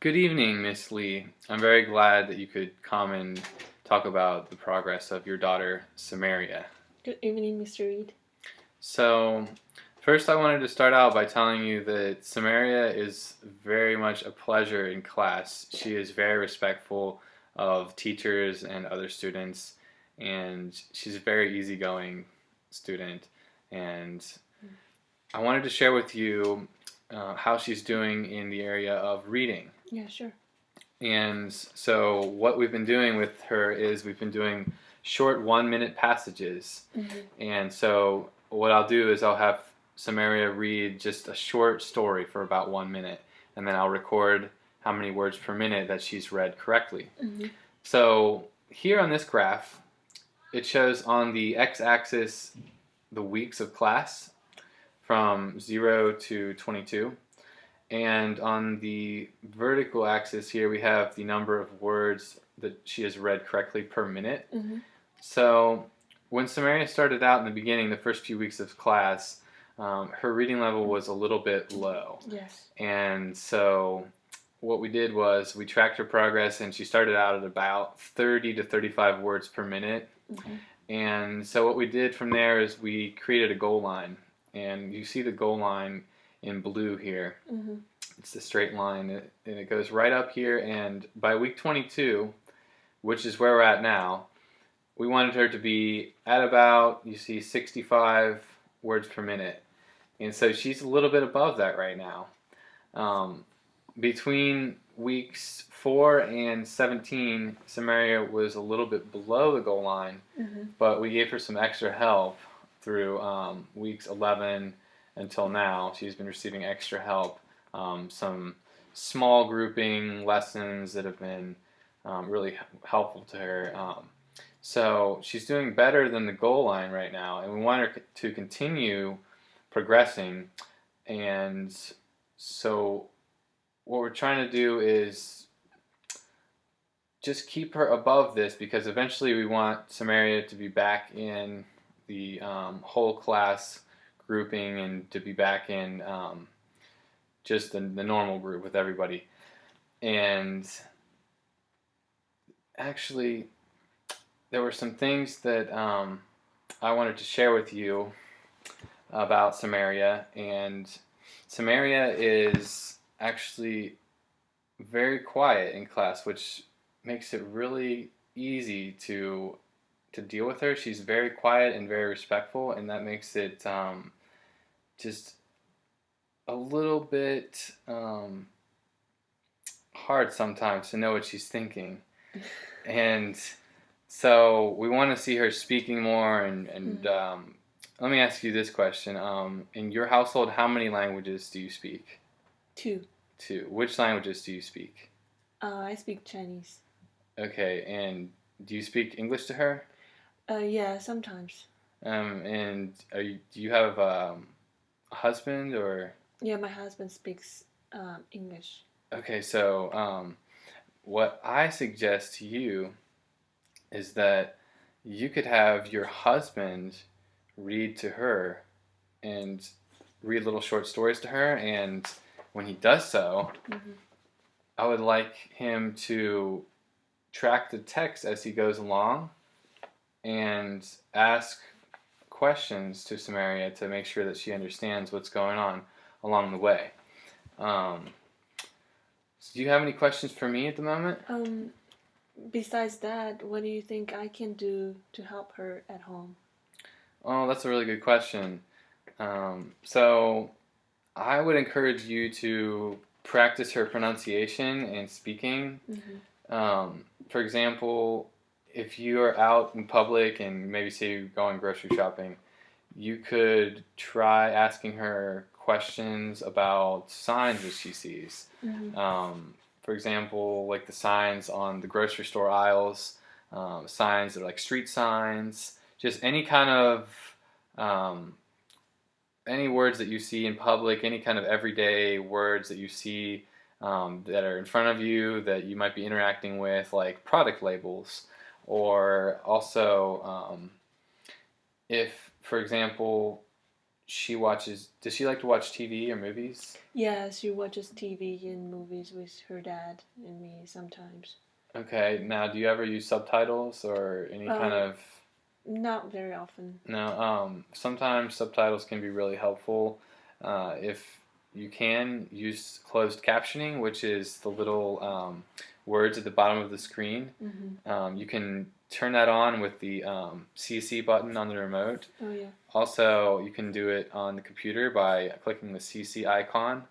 Good evening, Miss Lee. I'm very glad that you could come and talk about the progress of your daughter, Samaria. Good evening, Mr. Reed. So, first, I wanted to start out by telling you that Samaria is very much a pleasure in class. She is very respectful of teachers and other students, and she's a very easygoing student. And I wanted to share with you how she's doing in the area of reading. Yeah, sure. And so what we've been doing with her is we've been doing short 1 minute passages. And so what I'll do is I'll have Samaria read just a short story for about 1 minute, and then I'll record how many words per minute that she's read correctly. So here on this graph, it shows on the x-axis the weeks of class from 0 to 22. And on the vertical axis here, we have the number of words that she has read correctly per minute. So when Samaria started out in the beginning, the first few weeks of class, her reading level was a little bit low. Yes. And so what we did was we tracked her progress, and she started out at about 30 to 35 words per minute. And so what we did from there is we created a goal line. And you see the goal line in blue here. It's the straight line, and it goes right up here, and by week 22, which is where we're at now, we wanted her to be at about, you see, 65 words per minute. And so she's a little bit above that right now. Between weeks 4 and 17, Samaria was a little bit below the goal line, but we gave her some extra help through weeks 11 until now. She's been receiving extra help, some small grouping lessons that have been really helpful to her. So she's doing better than the goal line right now, and we want her to continue progressing. And so what we're trying to do is just keep her above this, because eventually we want Samaria to be back in the whole class grouping, and to be back in just the normal group with everybody. And actually, there were some things that I wanted to share with you about Samaria. And Samaria is actually very quiet in class, which makes it really easy to deal with her. She's very quiet and very respectful, and that makes it just a little bit hard sometimes to know what she's thinking. And so we want to see her speaking more. And let me ask you this question. In your household, how many languages do you speak? 2. Which languages do you speak? I speak Chinese. Okay, and do you speak English to her? Yeah, sometimes. And do you have a husband, or? Yeah, my husband speaks English. Okay, so what I suggest to you is that you could have your husband read to her and read little short stories to her, and when he does so, I would like him to track the text as he goes along and ask questions to Samaria to make sure that she understands what's going on along the way. So do you have any questions for me at the moment? Besides that, what do you think I can do to help her at home? Oh, that's a really good question. So I would encourage you to practice her pronunciation and speaking. For example, if you are out in public and maybe say you're going grocery shopping, you could try asking her questions about signs that she sees. For example, like the signs on the grocery store aisles, signs that are like street signs, just any kind of any words that you see in public, any kind of everyday words that you see that are in front of you that you might be interacting with, like product labels. Or also, if, for example, Does she like to watch TV or movies? Yeah, she watches TV and movies with her dad and me sometimes. Okay, now do you ever use subtitles or any kind Um, of... Not very often. No, sometimes subtitles can be really helpful. If you can use closed captioning, which is the little words at the bottom of the screen, you can turn that on with the CC button on the remote. Oh yeah. Also, you can do it on the computer by clicking the CC icon.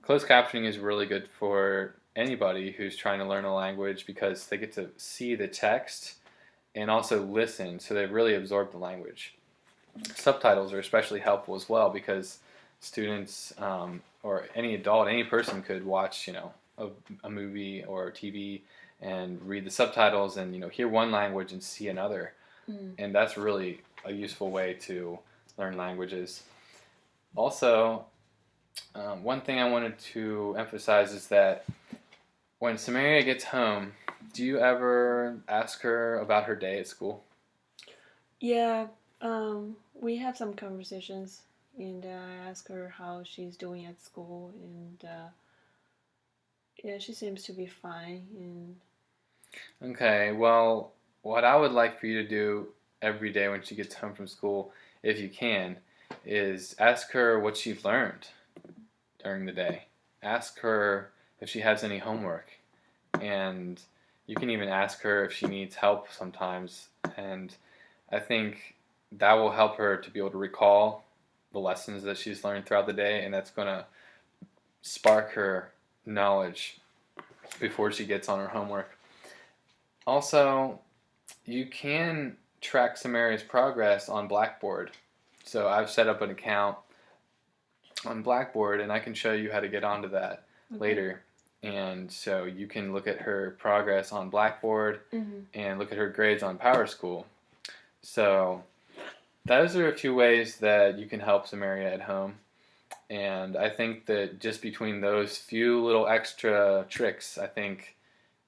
Closed captioning is really good for anybody who's trying to learn a language because they get to see the text and also listen, so they really absorb the language. Subtitles are especially helpful as well because students or any adult, any person could watch, a movie or TV and read the subtitles and hear one language and see another, and that's really a useful way to learn languages. Also, one thing I wanted to emphasize is that when Samaria gets home, do you ever ask her about her day at school? Yeah, we have some conversations, and I ask her how she's doing at school, and yeah, she seems to be fine. And Okay, well, what I would like for you to do every day when she gets home from school, if you can, is ask her what she learned during the day. Ask her if she has any homework. And you can even ask her if she needs help sometimes. And I think that will help her to be able to recall the lessons that she's learned throughout the day, and that's going to spark her knowledge before she gets on her homework. Also, you can track Samaria's progress on Blackboard. So I've set up an account on Blackboard, and I can show you how to get onto that later. And so you can look at her progress on Blackboard and look at her grades on PowerSchool. So those are a few ways that you can help Samaria at home. And I think that just between those few little extra tricks, I think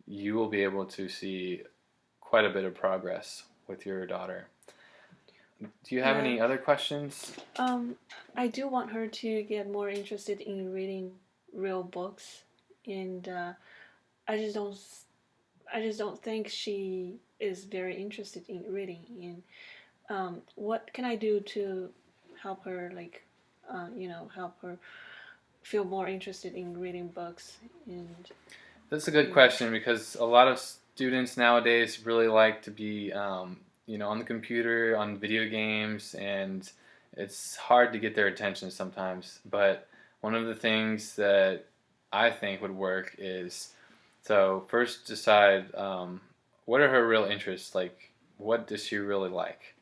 you will be able to see quite a bit of progress with your daughter. Do you have any other questions? I do want her to get more interested in reading real books, and I just don't think she is very interested in reading. And what can I do to help her, like, help her feel more interested in reading books? And That's a good question because a lot of students nowadays really like to be, on the computer, on video games, and it's hard to get their attention sometimes. But one of the things that I think would work is, so first decide what are her real interests, like what does she really like?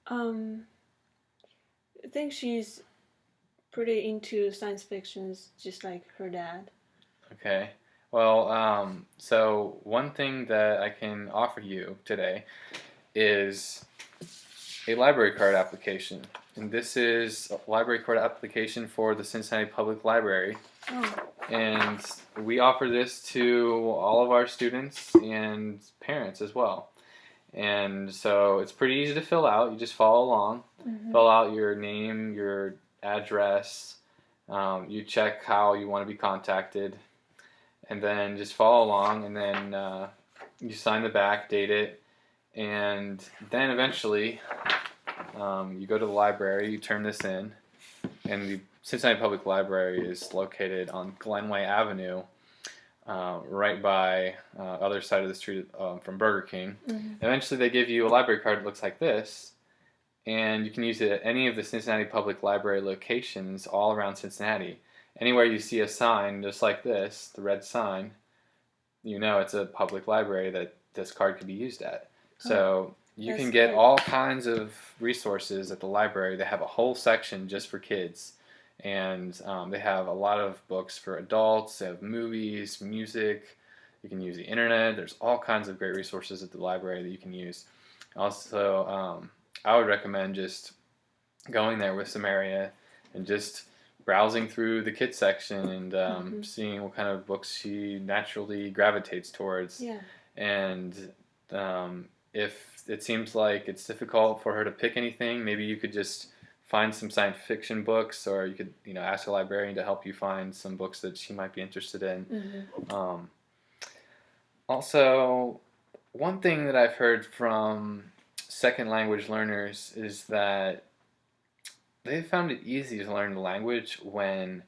I think she's pretty into science fictions, just like her dad. Okay. Well, so one thing that I can offer you today is a library card application. And this is a library card application for the Cincinnati Public Library. Oh. And we offer this to all of our students and parents as well. And so it's pretty easy to fill out. You just follow along. Fill out your name, your address. You check how you want to be contacted. And then just follow along, and then you sign the back, date it, and then eventually you go to the library, you turn this in, and the Cincinnati Public Library is located on Glenway Avenue, right by other side of the street from Burger King. Eventually they give you a library card that looks like this, and you can use it at any of the Cincinnati Public Library locations all around Cincinnati. Anywhere you see a sign just like this, the red sign, it's a public library that this card could be used at. So you can get all kinds of resources at the library. They have a whole section just for kids. And they have a lot of books for adults. They have movies, music. You can use the internet. There's all kinds of great resources at the library that you can use. Also, I would recommend just going there with Samaria and just browsing through the kids section and seeing what kind of books she naturally gravitates towards. Yeah. And if it seems like it's difficult for her to pick anything, maybe you could just find some science fiction books, or you could, ask a librarian to help you find some books that she might be interested in. Um, Also, one thing that I've heard from second language learners is that they found it easy to learn the language when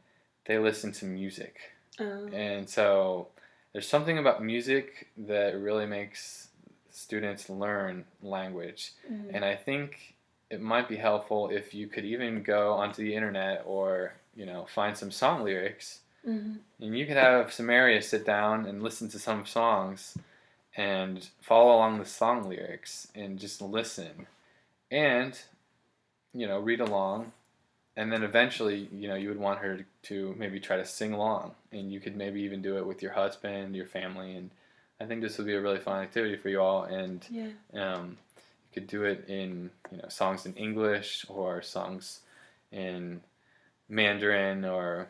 they listen to music. Oh. And so there's something about music that really makes students learn language. And I think it might be helpful if you could even go onto the internet or, find some song lyrics. And you could have Samaria sit down and listen to some songs and follow along the song lyrics and just listen and, read along. And then eventually, you would want her to maybe try to sing along. And you could maybe even do it with your husband, your family. And I think this would be a really fun activity for you all. And you could do it in, songs in English or songs in Mandarin or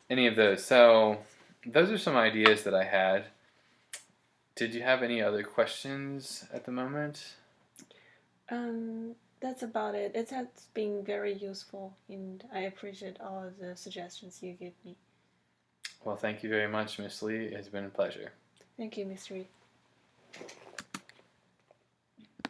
any of those. So those are some ideas that I had. Did you have any other questions at the moment? That's about it. It has been very useful, and I appreciate all of the suggestions you give me. Well, thank you very much, Miss Lee. It's been a pleasure. Thank you, Miss Reed.